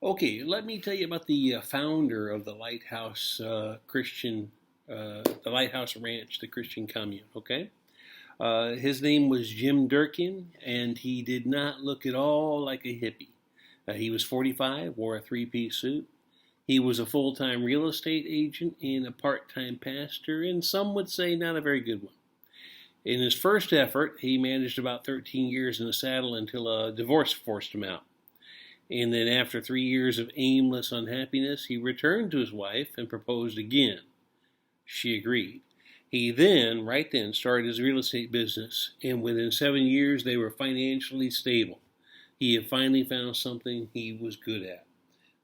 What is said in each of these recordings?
Okay, let me tell you about the founder of the the Lighthouse Ranch, the Christian commune. Okay, his name was Jim Durkin, and he did not look at all like a hippie. He was 45, wore a three-piece suit. He was a full-time real estate agent and a part-time pastor, and some would say not a very good one. In his first effort, he managed about 13 years in the saddle until a divorce forced him out. And then after 3 years of aimless unhappiness, he returned to his wife and proposed again. She agreed. He then, right then, started his real estate business, and within 7 years, they were financially stable. He had finally found something he was good at.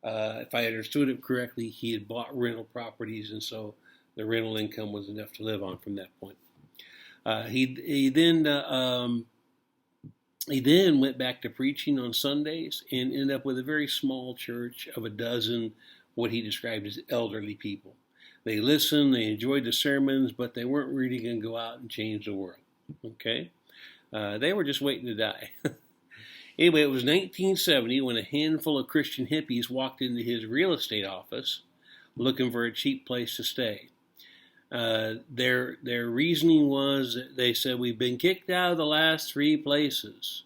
If I understood it correctly, he had bought rental properties, and so the rental income was enough to live on from that point. He then went back to preaching on Sundays and ended up with a very small church of a dozen, what he described as elderly people. They listened, they enjoyed the sermons, but they weren't really going to go out and change the world. Okay? They were just waiting to die. Anyway, it was 1970 when a handful of Christian hippies walked into his real estate office looking for a cheap place to stay. Their reasoning was, they said, we've been kicked out of the last three places.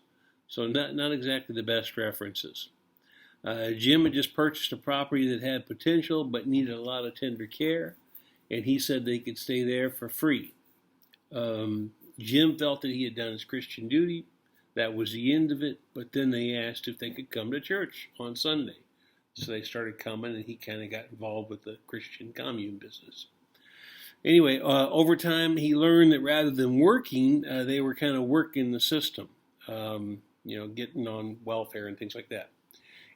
So not exactly the best references. Jim had just purchased a property that had potential but needed a lot of tender care, and he said they could stay there for free. Jim felt that he had done his Christian duty. That was the end of it, but then they asked if they could come to church on Sunday. So they started coming, and he kind of got involved with the Christian commune business. Anyway, over time, he learned that rather than working, they were kind of working the system, getting on welfare and things like that.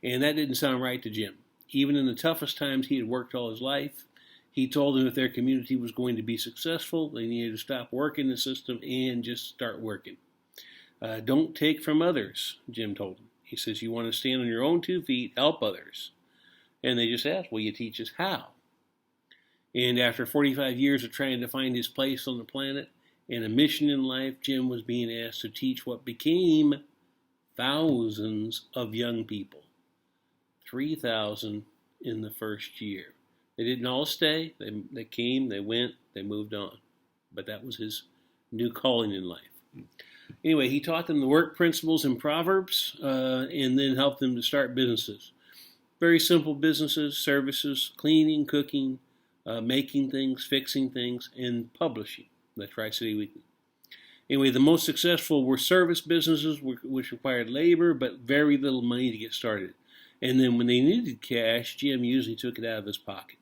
And that didn't sound right to Jim. Even in the toughest times he had worked all his life, he told them if their community was going to be successful, they needed to stop working the system and just start working. Don't take from others, Jim told them. He says, you want to stand on your own 2 feet, help others. And they just asked, will you teach us how? And after 45 years of trying to find his place on the planet and a mission in life, Jim was being asked to teach what became thousands of young people. 3,000 in the first year. They didn't all stay. They came, they went, they moved on. But that was his new calling in life. Anyway, he taught them the work principles and Proverbs, and then helped them to start businesses. Very simple businesses, services, cleaning, cooking, making things, fixing things, and publishing, the Tri-City Weekly. Anyway, the most successful were service businesses, which required labor but very little money to get started. And then when they needed cash, Jim usually took it out of his pocket.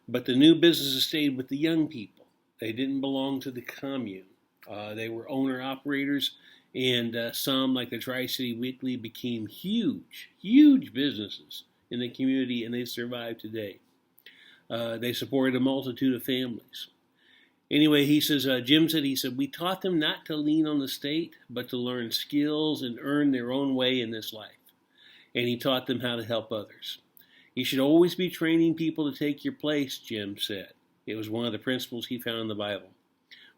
But the new businesses stayed with the young people. They didn't belong to the commune. They were owner-operators, and some, like the Tri-City Weekly, became huge, huge businesses in the community, and they survive today. They supported a multitude of families. Anyway, Jim said, we taught them not to lean on the state, but to learn skills and earn their own way in this life. And he taught them how to help others. You should always be training people to take your place, Jim said. It was one of the principles he found in the Bible.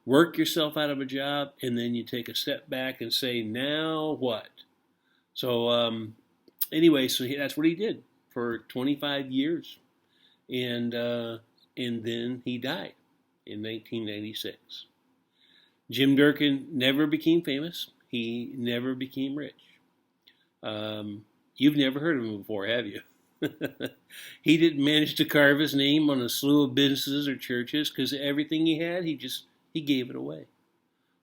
Work yourself out of a job, and then you take a step back and say, now what? So that's what he did for 25 years. And then he died in 1996. Jim Durkin never became famous. He never became rich. You've never heard of him before, have you? He didn't manage to carve his name on a slew of businesses or churches because everything he had, he gave it away.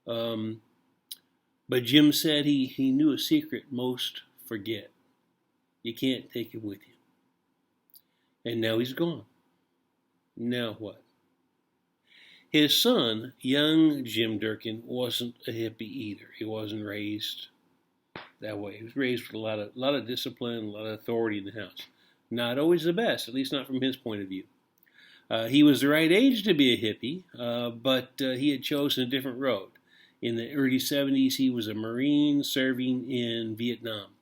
But Jim said he knew a secret most forget. You can't take it with you. And now he's gone. Now what? His son, young Jim Durkin, wasn't a hippie either. He wasn't raised that way. He was raised with a lot of discipline, a lot of authority in the house. Not always the best, at least not from his point of view. He was the right age to be a hippie, but he had chosen a different road. In the early 70s, he was a Marine serving in Vietnam.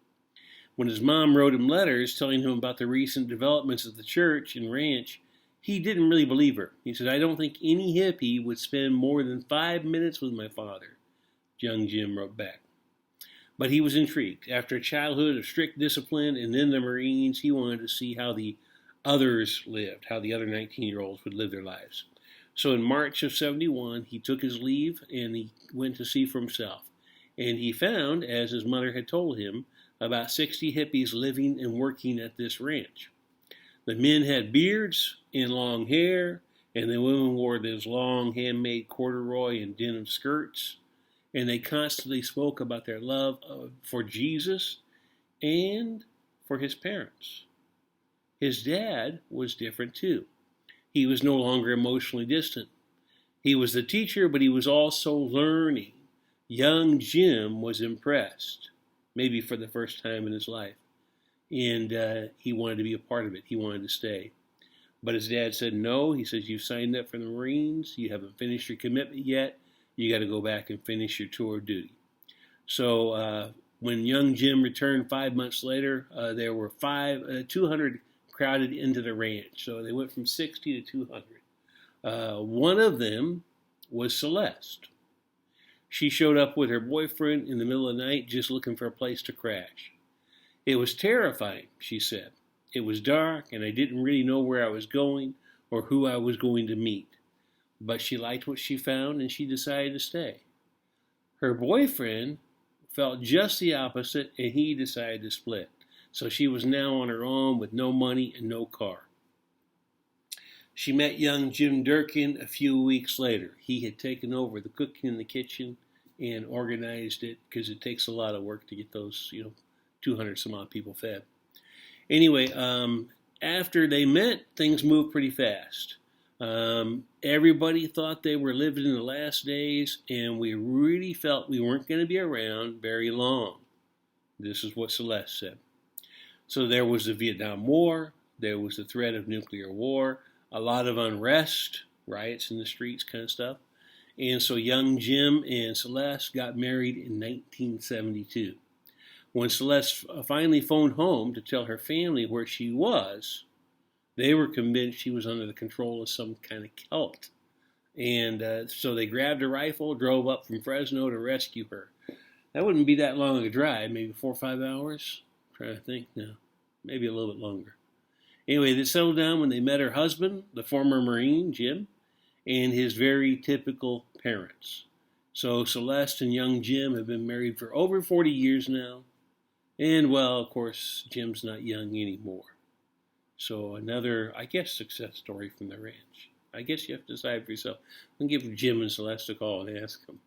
When his mom wrote him letters telling him about the recent developments of the church and ranch, he didn't really believe her. He said, I don't think any hippie would spend more than 5 minutes with my father, young Jim wrote back. But he was intrigued. After a childhood of strict discipline and then the Marines, he wanted to see how the others lived, how the other 19-year-olds would live their lives. So in March of 71, he took his leave and he went to see for himself. And he found, as his mother had told him, about 60 hippies living and working at this ranch. The men had beards and long hair, and the women wore those long handmade corduroy and denim skirts. And they constantly spoke about their love for Jesus and for his parents. His dad was different too. He was no longer emotionally distant. He was the teacher, but he was also learning. Young Jim was impressed, maybe for the first time in his life. And he wanted to be a part of it. He wanted to stay. But his dad said no. He says, you've signed up for the Marines. You haven't finished your commitment yet. You got to go back and finish your tour of duty. So when young Jim returned 5 months later, there were 200 crowded into the ranch. So they went from 60 to 200. One of them was Celeste. She showed up with her boyfriend in the middle of the night just looking for a place to crash. It was terrifying, she said. It was dark and I didn't really know where I was going or who I was going to meet. But she liked what she found and she decided to stay. Her boyfriend felt just the opposite and he decided to split. So she was now on her own with no money and no car. She met young Jim Durkin a few weeks later. He had taken over the cooking in the kitchen and organized it because it takes a lot of work to get those, 200 some odd people fed. Anyway, after they met, things moved pretty fast. Everybody thought they were living in the last days, and we really felt we weren't going to be around very long. This is what Celeste said. So there was the Vietnam War, there was the threat of nuclear war, a lot of unrest, riots in the streets kind of stuff. And so young Jim and Celeste got married in 1972. When Celeste finally phoned home to tell her family where she was, they were convinced she was under the control of some kind of cult. And so they grabbed a rifle, drove up from Fresno to rescue her. That wouldn't be that long a drive, maybe 4 or 5 hours. I'm trying to think now, maybe a little bit longer. Anyway, they settled down when they met her husband, the former Marine, Jim, and his very typical parents. So Celeste and young Jim have been married for over 40 years now. And, well, of course, Jim's not young anymore. So another, I guess, success story from the ranch. I guess you have to decide for yourself. I'll give Jim and Celeste a call and ask them.